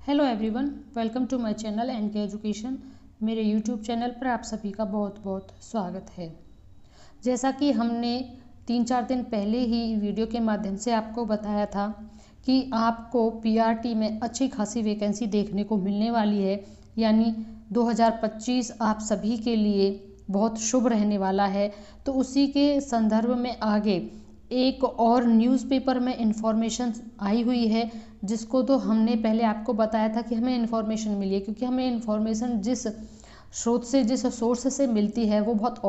Hello everyone, welcome to my channel and K education. मेरे YouTube channel पर आप सभी का बहुत बहुत स्वागत है। जैसा कि हमने 3-4 दिन पहले ही वीडियो के माध्यम से आपको बताया था कि आपको पीआरटी में अच्छी खासी वैकेंसी देखने को मिलने वाली है, यानी 2025 आप सभी के लिए बहुत शुभ रहने वाला है। तो उसी के संदर्भ में आगे एक और न्यूज़पेपर में इंफॉर्मेशन आई हुई है, जिसको तो हमने पहले आपको बताया था कि हमें इन्फॉर्मेशन मिली है, क्योंकि हमें इन्फॉर्मेशन जिस स्रोत से जिस सोर्स से मिलती है वो बहुत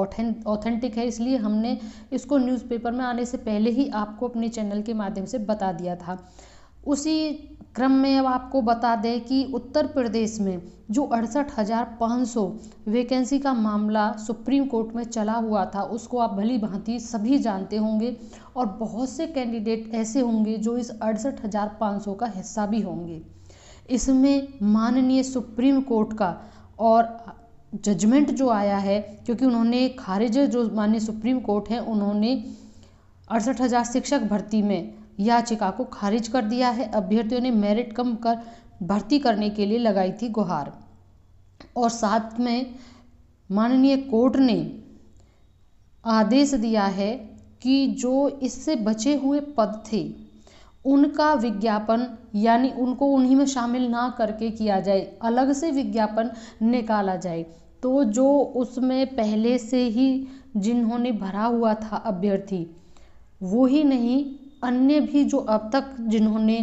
ऑथेंटिक है। इसलिए हमने इसको न्यूज़पेपर में आने से पहले ही आपको अपने चैनल के माध्यम से बता दिया था। उसी क्रम में अब आपको बता दें कि उत्तर प्रदेश में जो 68,500 वैकेंसी का मामला सुप्रीम कोर्ट में चला हुआ था, उसको आप भली भांति सभी जानते होंगे और बहुत से कैंडिडेट ऐसे होंगे जो इस 68,500 का हिस्सा भी होंगे। इसमें माननीय सुप्रीम कोर्ट का और जजमेंट जो आया है, क्योंकि उन्होंने खारिज, जो माननीय सुप्रीम कोर्ट है, उन्होंने 68,000 शिक्षक भर्ती में याचिका को खारिज कर दिया है। अभ्यर्थियों ने मेरिट कम कर भर्ती करने के लिए लगाई थी गुहार, और साथ में माननीय कोर्ट ने आदेश दिया है कि जो इससे बचे हुए पद थे उनका विज्ञापन, यानी उनको उन्हीं में शामिल ना करके किया जाए, अलग से विज्ञापन निकाला जाए। तो जो उसमें पहले से ही जिन्होंने भरा हुआ था अभ्यर्थी, वो ही नहीं, अन्य भी जो अब तक जिन्होंने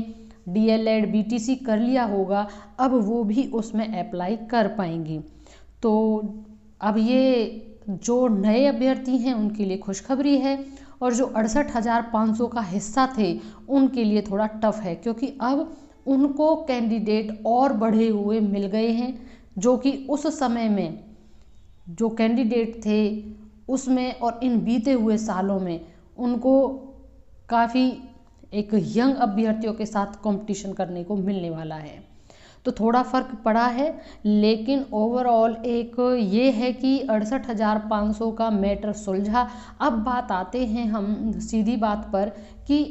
डीएलएड बीटीसी कर लिया होगा, अब वो भी उसमें अप्लाई कर पाएंगे। तो अब ये जो नए अभ्यर्थी हैं उनके लिए खुशखबरी है, और जो 68,500 का हिस्सा थे उनके लिए थोड़ा टफ है, क्योंकि अब उनको कैंडिडेट और बढ़े हुए मिल गए हैं, जो कि उस समय में जो कैंडिडेट थे उसमें और इन बीते हुए सालों में उनको काफ़ी एक यंग अभ्यर्थियों के साथ कंपटीशन करने को मिलने वाला है। तो थोड़ा फ़र्क पड़ा है, लेकिन ओवरऑल एक ये है कि 68,500 का मैटर सुलझा। अब बात आते हैं हम सीधी बात पर कि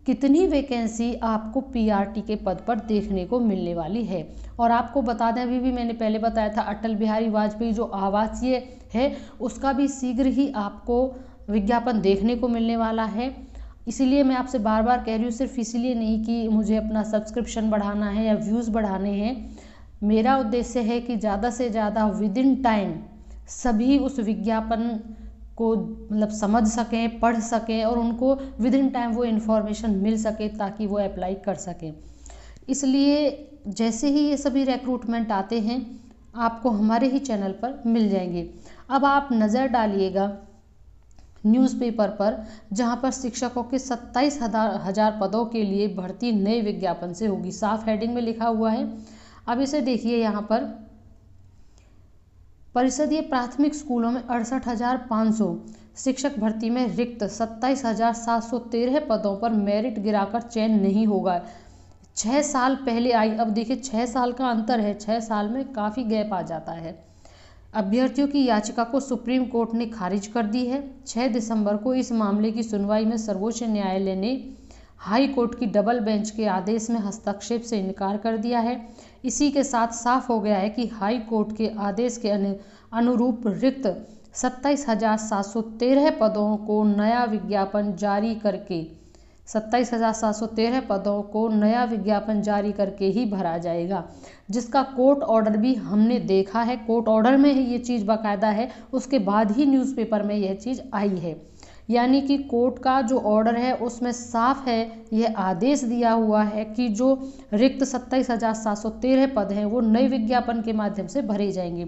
कितनी वैकेंसी आपको पीआरटी के पद पर देखने को मिलने वाली है। और आपको बता दें, अभी भी मैंने पहले बताया था, अटल बिहारी वाजपेयी जो आवासीय है उसका भी शीघ्र ही आपको विज्ञापन देखने को मिलने वाला है। इसीलिए मैं आपसे बार बार कह रही हूँ, सिर्फ इसलिए नहीं कि मुझे अपना सब्सक्रिप्शन बढ़ाना है या व्यूज़ बढ़ाने हैं। मेरा उद्देश्य है कि ज़्यादा से ज़्यादा विद इन टाइम सभी उस विज्ञापन को मतलब समझ सकें, पढ़ सकें, और उनको विद इन टाइम वो इन्फॉर्मेशन मिल सके ताकि वो अप्लाई कर सकें। इसलिए जैसे ही ये सभी रिक्रूटमेंट आते हैं आपको हमारे ही चैनल पर मिल जाएंगे। अब आप नज़र डालिएगा न्यूज़पेपर पर, जहां पर शिक्षकों के 27,000 पदों के लिए भर्ती नए विज्ञापन से होगी। साफ हेडिंग में लिखा हुआ है। अब इसे देखिए, यहाँ पर परिषदीय प्राथमिक स्कूलों में 68,500 शिक्षक भर्ती में रिक्त 27,713 पदों पर मेरिट गिराकर चयन नहीं होगा। 6 साल पहले आई, अब देखिए 6 साल का अंतर है, 6 साल में काफ़ी गैप आ जाता है। अभ्यर्थियों की याचिका को सुप्रीम कोर्ट ने खारिज कर दी है। 6 दिसंबर को इस मामले की सुनवाई में सर्वोच्च न्यायालय ने हाई कोर्ट की डबल बेंच के आदेश में हस्तक्षेप से इनकार कर दिया है। इसी के साथ साफ हो गया है कि हाई कोर्ट के आदेश के अनुरूप रिक्त 27,713 पदों को नया विज्ञापन जारी करके 27,713 पदों को नया विज्ञापन जारी करके ही भरा जाएगा, जिसका कोर्ट ऑर्डर भी हमने देखा है। कोर्ट ऑर्डर में ही ये चीज़ बाकायदा है, उसके बाद ही न्यूज़पेपर में यह चीज़ आई है। यानी कि कोर्ट का जो ऑर्डर है उसमें साफ है, यह आदेश दिया हुआ है कि जो रिक्त 27,713 पद हैं वो नए विज्ञापन के माध्यम से भरे जाएंगे।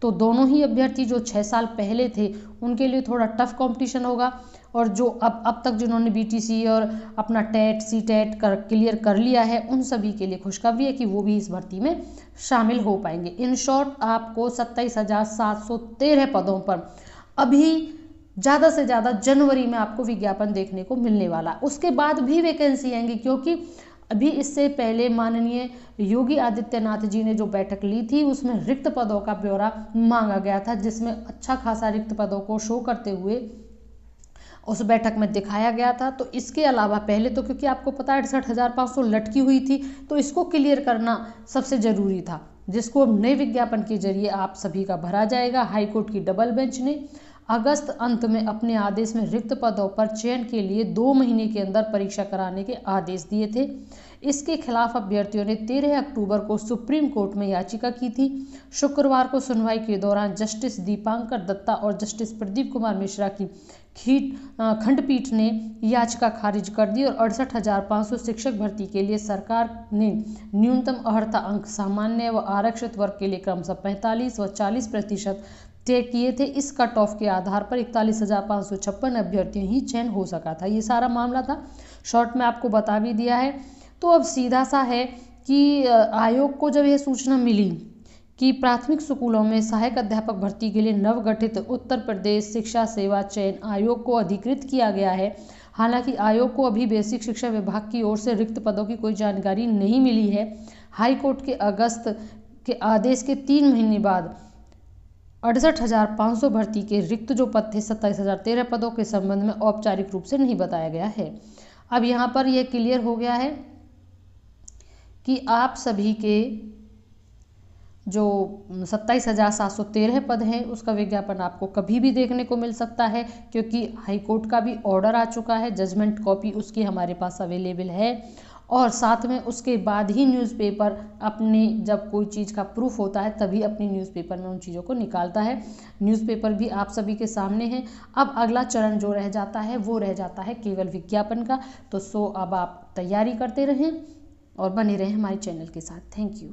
तो दोनों ही अभ्यर्थी जो 6 साल पहले थे उनके लिए थोड़ा टफ कंपटीशन होगा, और जो अब तक जिन्होंने बीटीसी और अपना टेट सीटेट क्लियर कर लिया है उन सभी के लिए खुशखबरी है कि वो भी इस भर्ती में शामिल हो पाएंगे। इन शॉर्ट, आपको 27,713 पदों पर अभी ज़्यादा से ज़्यादा जनवरी में आपको विज्ञापन देखने को मिलने वाला। उसके बाद भी वैकेंसी आएंगी, क्योंकि अभी इससे पहले माननीय योगी आदित्यनाथ जी ने जो बैठक ली थी उसमें रिक्त पदों का ब्यौरा मांगा गया था, जिसमें अच्छा खासा रिक्त पदों को शो करते हुए उस बैठक में दिखाया गया था। तो इसके अलावा पहले तो क्योंकि आपको पता है 68,500 लटकी हुई थी, तो इसको क्लियर करना सबसे ज़रूरी था, जिसको नए विज्ञापन के जरिए आप सभी का भरा जाएगा। हाईकोर्ट की डबल बेंच ने अगस्त अंत में अपने आदेश में रिक्त पदों पर चयन के लिए 2 महीने के अंदर परीक्षा कराने के आदेश दिए थे। इसके खिलाफ अभ्यर्थियों ने 13 अक्टूबर को सुप्रीम कोर्ट में याचिका की थी। शुक्रवार को सुनवाई के दौरान जस्टिस दीपांकर दत्ता और जस्टिस प्रदीप कुमार मिश्रा की खंडपीठ ने याचिका खारिज कर दी और 68,500 शिक्षक भर्ती के लिए सरकार ने न्यूनतम अर्हता अंक सामान्य व आरक्षित वर्ग के लिए क्रमशः 45 व 40% तय किए थे। इस कट ऑफ के आधार पर 41,556 अभ्यर्थियों ही चयन हो सका था। ये सारा मामला था, शॉर्ट में आपको बता भी दिया है। तो अब सीधा सा है कि आयोग को जब यह सूचना मिली कि प्राथमिक स्कूलों में सहायक अध्यापक भर्ती के लिए नवगठित उत्तर प्रदेश शिक्षा सेवा चयन आयोग को अधिकृत किया गया है। हालांकि आयोग को अभी बेसिक शिक्षा विभाग की ओर से रिक्त पदों की कोई जानकारी नहीं मिली है। हाईकोर्ट के अगस्त के आदेश के 3 महीने बाद 68,500 भर्ती के रिक्त जो पद थे 27,013 पदों के संबंध में औपचारिक रूप से नहीं बताया गया है। अब यहाँ पर यह क्लियर हो गया है कि आप सभी के जो 27,713 पद हैं उसका विज्ञापन आपको कभी भी देखने को मिल सकता है, क्योंकि हाईकोर्ट का भी ऑर्डर आ चुका है, जजमेंट कॉपी उसकी हमारे पास अवेलेबल है। और साथ में उसके बाद ही न्यूज़पेपर अपने जब कोई चीज़ का प्रूफ होता है तभी अपनी न्यूज़पेपर में उन चीज़ों को निकालता है। न्यूज़पेपर भी आप सभी के सामने है। अब अगला चरण जो रह जाता है वो रह जाता है केवल विज्ञापन का। तो अब आप तैयारी करते रहें और बने रहें हमारे चैनल के साथ। Thank you.